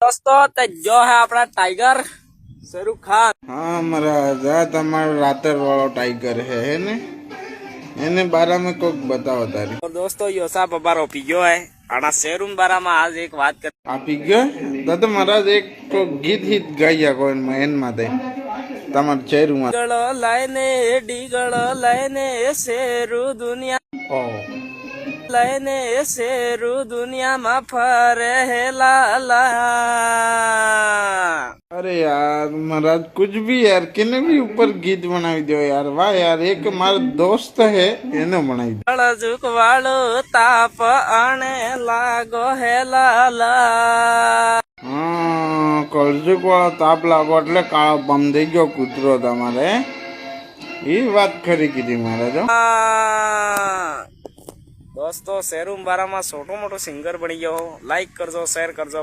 दोस्तों ते जो है अपना टाइगर शाहरुख खान। हाँ महाराज आ તમારો રાતર વાળો ટાઈગર હે ને એને બારા में કોક बताओ तारी। और दोस्तों यो सा बबारो पी गयो है आना शेरूम बारा में आज एक बात कर આપી ગયો તો महाराज एक तो गीत हित ગાયા કોઈ મહેન માતે તમાર ચહેરું માં डीगल लाइने शेरू दुनिया ओ लाइने शेरू दुनिया में फरे है लाला। अरे यार महाराज कुछ भी यार किने भी ऊपर गीत बनावी दो यार। वाह यार एक मारा दोस्त है एने बनावी दो। कलजुक वालो ताप आने लागो है लाला। हाँ कलजुक वाला ताप लागो એટલે કાળો બમ થઈ ગયો કૂતરો તમારે એ વાત ખરી કીધી महाराज। दोस्तों शेरूम बारा में छोटो मोटो सिंगर बनी गयो। लाइक करजो शेयर करजो।